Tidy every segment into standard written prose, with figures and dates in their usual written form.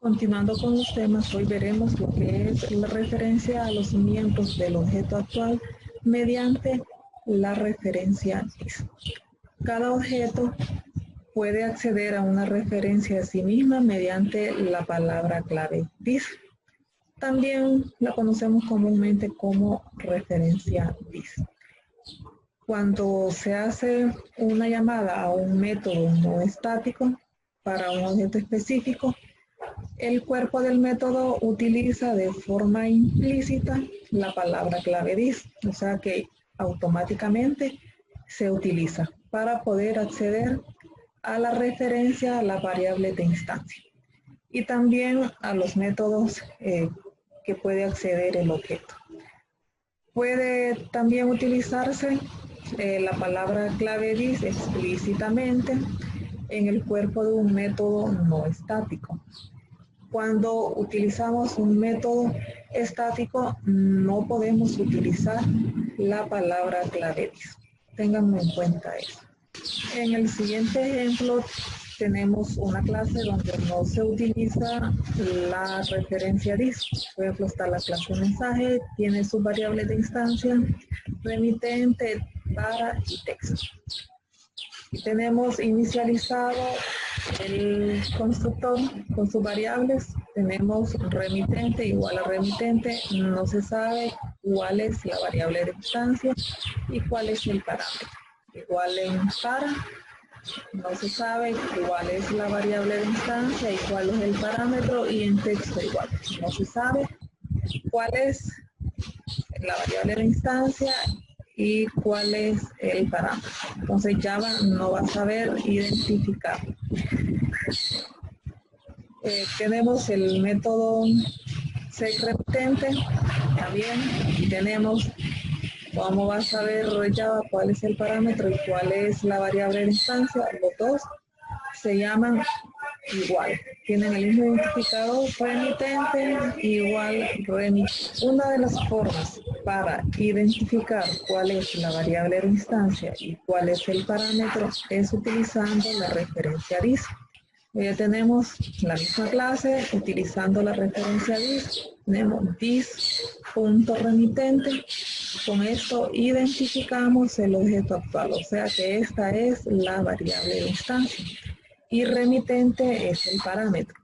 Continuando con los temas, hoy veremos lo que es la referencia a los miembros del objeto actual mediante la referencia this. Cada objeto puede acceder a una referencia a sí misma mediante la palabra clave this. También la conocemos comúnmente como referencia this. Cuando se hace una llamada a un método no estático para un objeto específico, el cuerpo del método utiliza de forma implícita la palabra clave this, o sea que automáticamente se utiliza para poder acceder a la referencia a la variable de instancia y también a los métodos que puede acceder el objeto. Puede también utilizarse la palabra clave this explícitamente en el cuerpo de un método no estático. Cuando utilizamos un método estático, no podemos utilizar la palabra clave this. Ténganlo en cuenta eso. En el siguiente ejemplo, tenemos una clase donde no se utiliza la referencia this. Por ejemplo, está la clase mensaje, tiene su variable de instancia, remitente, para y texto. Y tenemos inicializado el constructor con sus variables. Tenemos remitente igual a remitente. No se sabe cuál es la variable de instancia y cuál es el parámetro. Igual en para, no se sabe cuál es la variable de instancia y cuál es el parámetro, y en texto igual. No se sabe cuál es la variable de instancia y cuál es el parámetro. Entonces Java no va a saber identificar. Tenemos el método secretente también, y tenemos cómo va a saber Java cuál es el parámetro y cuál es la variable de instancia. Los dos se llaman igual, tienen el mismo identificador, remitente igual remit. Una de las formas para identificar cuál es la variable de instancia y cuál es el parámetro es utilizando la referencia this. Ya tenemos la misma clase utilizando la referencia this. Tenemos this.remitente. Con esto identificamos el objeto actual, o sea que esta es la variable de instancia. Y remitente es el parámetro.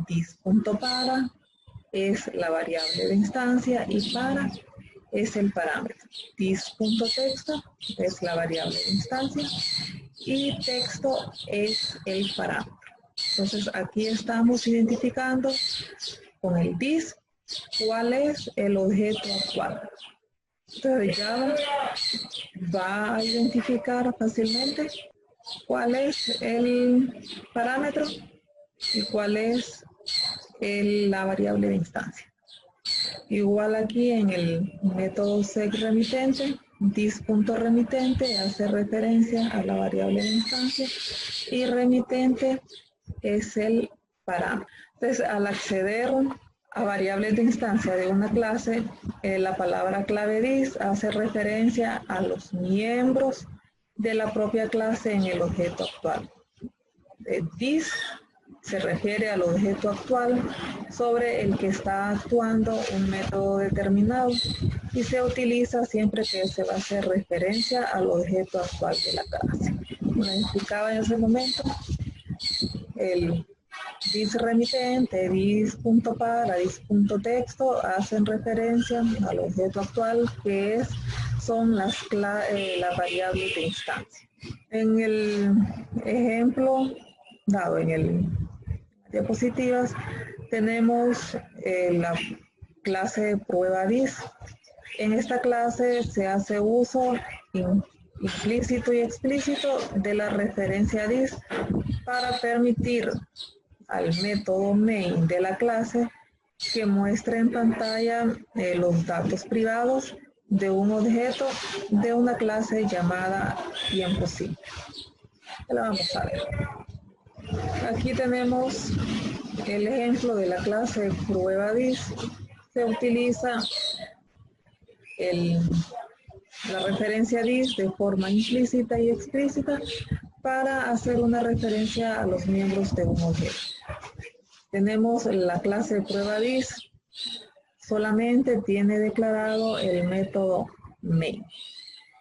This.para es la variable de instancia y para es el parámetro. This.texto es la variable de instancia y texto es el parámetro. Entonces aquí estamos identificando con el this cuál es el objeto actual. Entonces Java va a identificar fácilmente cuál es el parámetro y cuál es la variable de instancia. Igual aquí en el método secRemitente, this.remitente hace referencia a la variable de instancia y remitente es el parámetro. Entonces, al acceder a variables de instancia de una clase, la palabra clave this hace referencia a los miembros de la propia clase en el objeto actual. This se refiere al objeto actual sobre el que está actuando un método determinado y se utiliza siempre que se va a hacer referencia al objeto actual de la clase. Como les explicaba en ese momento, el this remitente, this.para, this.texto hacen referencia al objeto actual que son las variables de instancia. En el ejemplo dado en las diapositivas tenemos la clase de prueba this. En esta clase se hace uso implícito y explícito de la referencia this para permitir al método main de la clase que muestre en pantalla los datos privados de un objeto de una clase llamada tiempo simple. La vamos a ver. Aquí tenemos el ejemplo de la clase prueba this. Se utiliza la referencia this de forma implícita y explícita para hacer una referencia a los miembros de un objeto. tenemos la clase prueba dis, solamente tiene declarado el método main,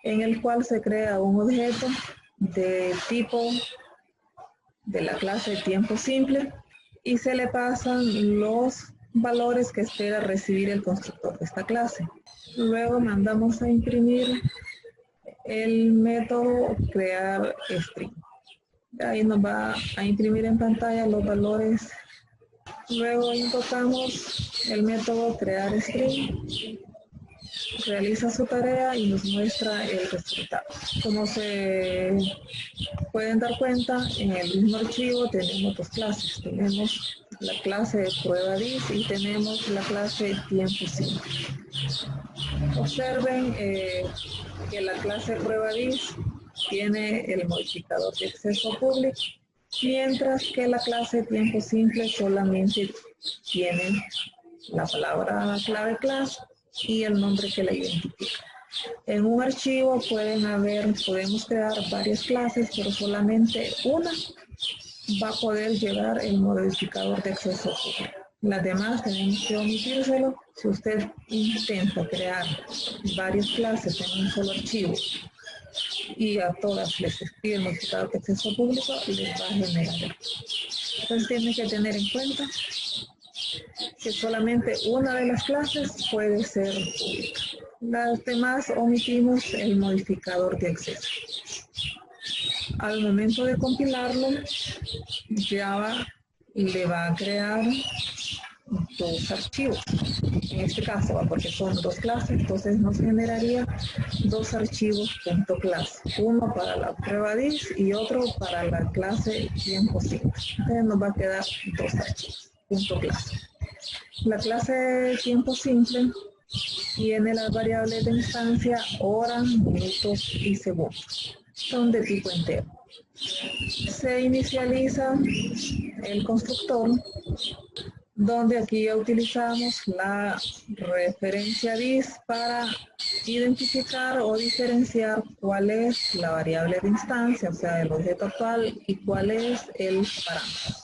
en el cual se crea un objeto de tipo de la clase tiempo simple y se le pasan los valores que espera recibir el constructor de esta clase. Luego mandamos a imprimir el método crear string. Ahí nos va a imprimir en pantalla los valores. Luego invocamos el método crear string, realiza su tarea y nos muestra el resultado. Como se pueden dar cuenta, en el mismo archivo tenemos dos clases. Tenemos la clase de prueba dis y tenemos la clase tiempo simple. Observen que la clase prueba dis tiene el modificador de acceso público, mientras que la clase tiempo simple solamente tiene la palabra clave clase y el nombre que la identifica. En un archivo podemos crear varias clases, pero solamente una va a poder llevar el modificador de acceso público. Las demás tenemos que omitírselo. Si usted intenta crear varias clases en un solo archivo y a todas les escribe el modificador de acceso público, les va a generar. Entonces tienen que tener en cuenta que solamente una de las clases puede ser pública. Las demás omitimos el modificador de acceso. Al momento de compilarlo, Java le va a crear dos archivos. En este caso, porque son dos clases, entonces nos generaría dos archivos .clase. Uno para la prueba dis y otro para la clase tiempo simple. Entonces nos va a quedar dos archivos .clase. La clase tiempo simple tiene las variables de instancia hora, minutos y segundos. Son de tipo entero. Se inicializa el constructor, donde aquí ya utilizamos la referencia dis para identificar o diferenciar cuál es la variable de instancia, o sea, el objeto actual, y cuál es el parámetro.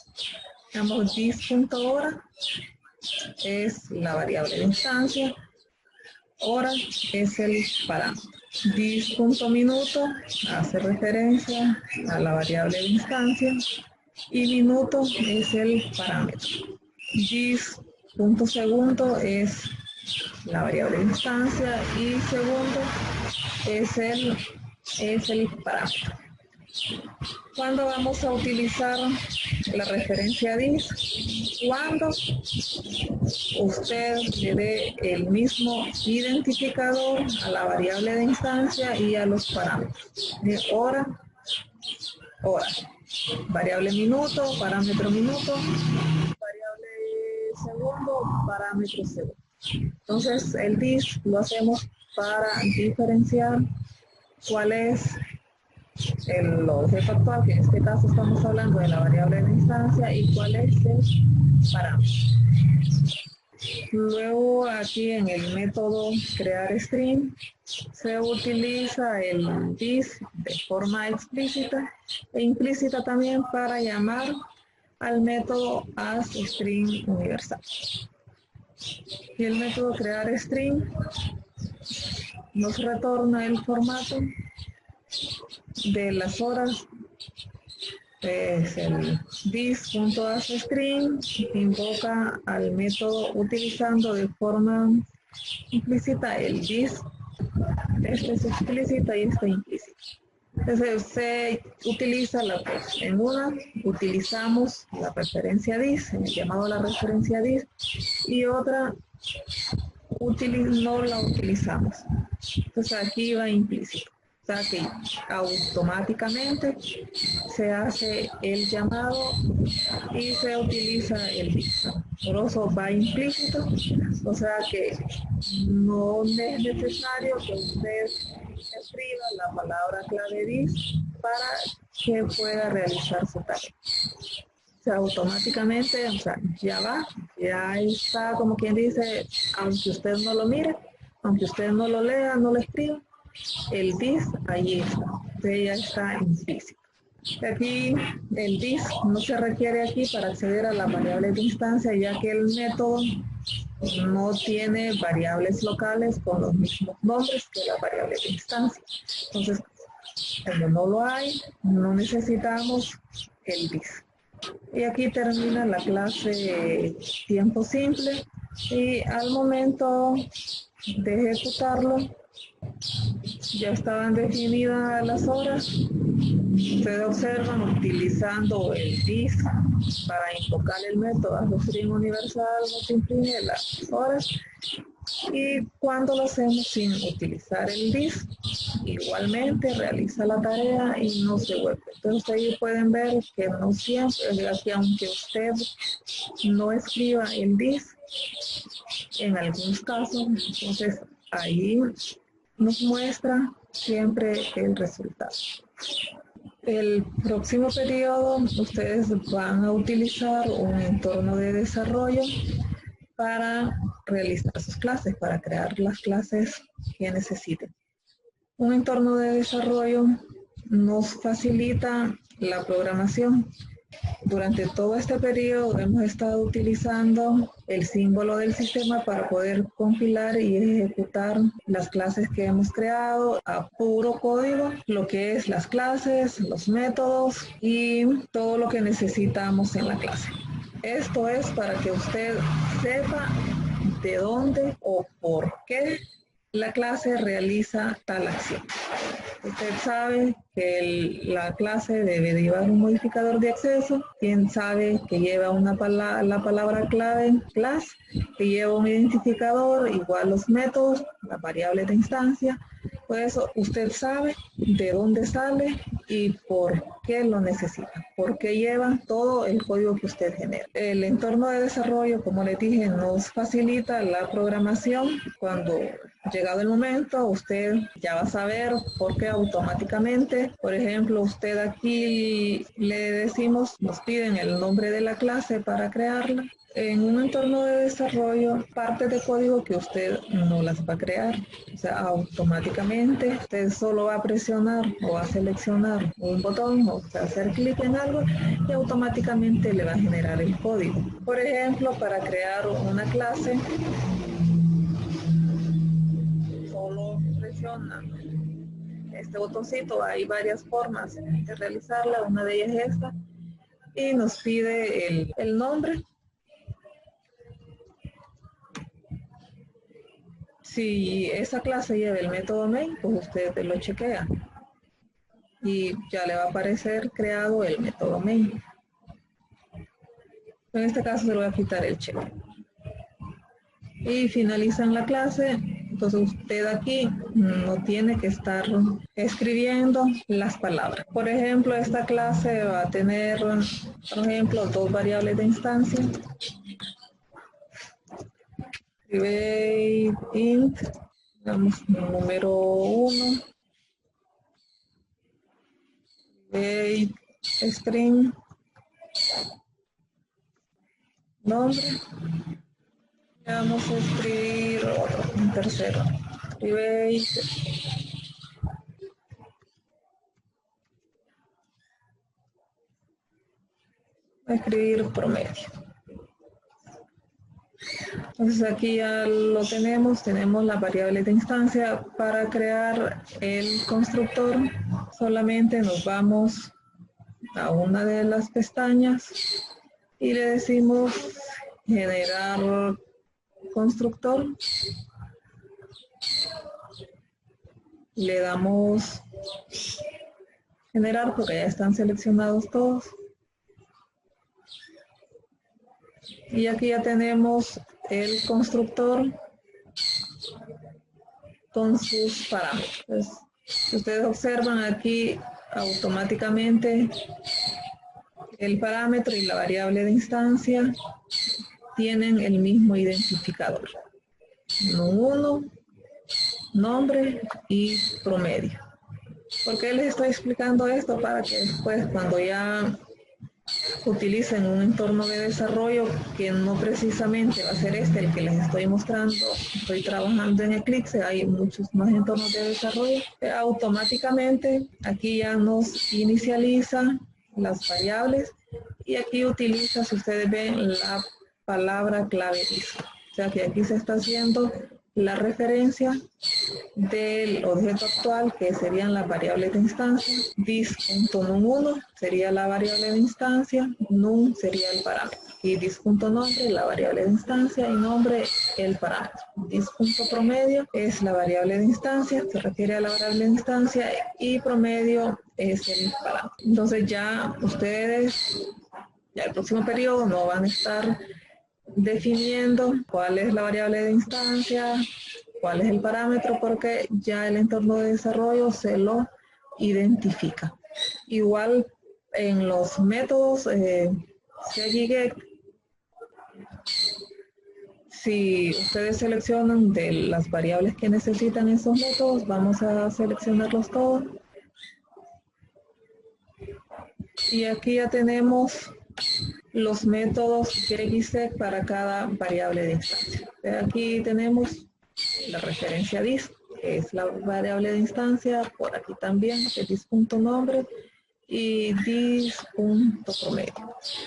Digamos, dis.hora es la variable de instancia, hora es el parámetro. Dis.minuto hace referencia a la variable de instancia y minuto es el parámetro. Dis.segundo es la variable de instancia y segundo es el parámetro. ¿Cuándo vamos a utilizar la referencia dis? Cuando usted le dé el mismo identificador a la variable de instancia y a los parámetros. De hora, variable minuto, parámetro minuto, variable segundo, parámetro segundo. Entonces el dis lo hacemos para diferenciar cuál es el objeto actual, que en este caso estamos hablando de la variable de instancia, y cuál es el parámetro. Luego aquí en el método crear string se utiliza el dis de forma explícita e implícita también para llamar al método asString universal. Y el método crear string nos retorna el formato de las horas. Es el dis.asString, invoca al método utilizando de forma implícita el dis. Este es explícita y este implícita. Entonces se utiliza la dos. En una utilizamos la referencia dis, en el llamado a la referencia dis, y otra no la utilizamos. Entonces aquí va implícito. O sea que automáticamente se hace el llamado y se utiliza el dis. Por eso va implícito, o sea que no es necesario que usted escriba la palabra clave dis para que pueda realizar su tarea. O sea, automáticamente, o sea, ya está, como quien dice, aunque usted no lo mire, aunque usted no lo lea, no lo escriba, el dis ahí está, entonces ya está implícito. Aquí el this no se requiere aquí para acceder a la variable de instancia, ya que el método no tiene variables locales con los mismos nombres que la variable de instancia. Entonces, como no lo hay, no necesitamos el this. Y aquí termina la clase tiempo simple, y al momento de ejecutarlo ya estaban definidas las horas. Ustedes observan utilizando el this para invocar el método ArroString universal multiplica las horas, y cuando lo hacemos sin utilizar el this, igualmente realiza la tarea y no se vuelve. Entonces ahí pueden ver que no siempre, aquí aunque usted no escriba el this, en algunos casos, entonces ahí nos muestra siempre el resultado. El próximo periodo ustedes van a utilizar un entorno de desarrollo para realizar sus clases, para crear las clases que necesiten. Un entorno de desarrollo nos facilita la programación. Durante todo este periodo hemos estado utilizando el símbolo del sistema para poder compilar y ejecutar las clases que hemos creado a puro código, lo que es las clases, los métodos y todo lo que necesitamos en la clase. Esto es para que usted sepa de dónde o por qué la clase realiza tal acción. Usted sabe que la clase debe llevar un modificador de acceso. Quien sabe que lleva la palabra clave, class, que lleva un identificador, igual los métodos, la variable de instancia. Por eso usted sabe de dónde sale y por qué lo necesita, por qué lleva todo el código que usted genera. El entorno de desarrollo, como les dije, nos facilita la programación. Cuando llegado el momento, usted ya va a saber por qué automáticamente. Por ejemplo, usted aquí le decimos, nos piden el nombre de la clase para crearla. En un entorno de desarrollo, parte de código que usted no las va a crear. O sea, automáticamente usted solo va a presionar o va a seleccionar un botón o sea, hacer clic en algo y automáticamente le va a generar el código. Por ejemplo, para crear una clase, solo presiona este botoncito. Hay varias formas de realizarla, una de ellas es esta, y nos pide el nombre. Si esa clase lleva el método main, pues usted lo chequea y ya le va a aparecer creado el método main. En este caso se le va a quitar el check. Y finalizan la clase. Entonces usted aquí no tiene que estar escribiendo las palabras. Por ejemplo, esta clase va a tener, por ejemplo, dos variables de instancia. Private int, digamos, número 1. Private string, nombre. Vamos a escribir un tercero. Private. Voy a escribir promedio. Entonces aquí ya lo tenemos la variable de instancia. Para crear el constructor solamente nos vamos a una de las pestañas y le decimos generar constructor. Le damos generar porque ya están seleccionados todos. Y aquí ya tenemos el constructor con sus parámetros. Si ustedes observan aquí automáticamente el parámetro y la variable de instancia tienen el mismo identificador. 1, nombre y promedio. ¿Por qué les estoy explicando esto? Para que después cuando ya utilicen un entorno de desarrollo que no precisamente va a ser este el que les estoy mostrando. Estoy trabajando en Eclipse, hay muchos más entornos de desarrollo. Automáticamente aquí ya nos inicializa las variables y aquí utiliza, si ustedes ven, la palabra clave disc. O sea que aquí se está haciendo la referencia del objeto actual, que serían las variables de instancia. Dis.num1 sería la variable de instancia, num sería el parámetro. Y dis.nombre, la variable de instancia, y nombre, el parámetro. Dis.promedio es la variable de instancia, se refiere a la variable de instancia, y promedio es el parámetro. Entonces ya ustedes, ya el próximo periodo no van a estar definiendo cuál es la variable de instancia, cuál es el parámetro, porque ya el entorno de desarrollo se lo identifica. Igual en los métodos SEGI-GET, si ustedes seleccionan de las variables que necesitan esos métodos, vamos a seleccionarlos todos. Y aquí ya tenemos los métodos get y set para cada variable de instancia. Aquí tenemos la referencia dis, que es la variable de instancia, por aquí también, que es dis.nombre y dis.promedio.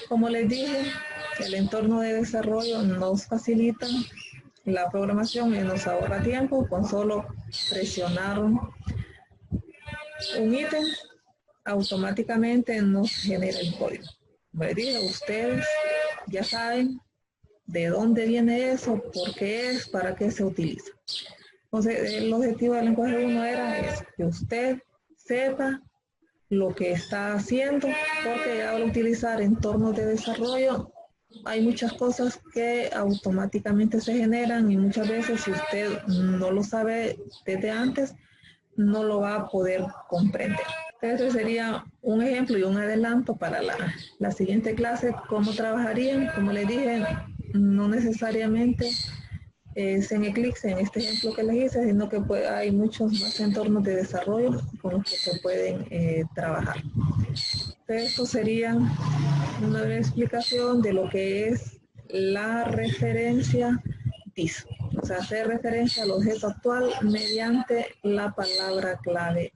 Como les dije, el entorno de desarrollo nos facilita la programación y nos ahorra tiempo con solo presionar un ítem, automáticamente nos genera el código. Como les dije, ustedes ya saben de dónde viene eso, por qué es, para qué se utiliza. Entonces, el objetivo del lenguaje 1 era eso, que usted sepa lo que está haciendo, porque al utilizar entornos de desarrollo, hay muchas cosas que automáticamente se generan y muchas veces si usted no lo sabe desde antes, no lo va a poder comprender. Este sería un ejemplo y un adelanto para la siguiente clase, cómo trabajarían. Como les dije, no necesariamente es en Eclipse, en este ejemplo que les hice, sino que hay muchos más entornos de desarrollo con los que se pueden trabajar. Esto sería una breve explicación de lo que es la referencia dis. O sea, hacer referencia al objeto actual mediante la palabra clave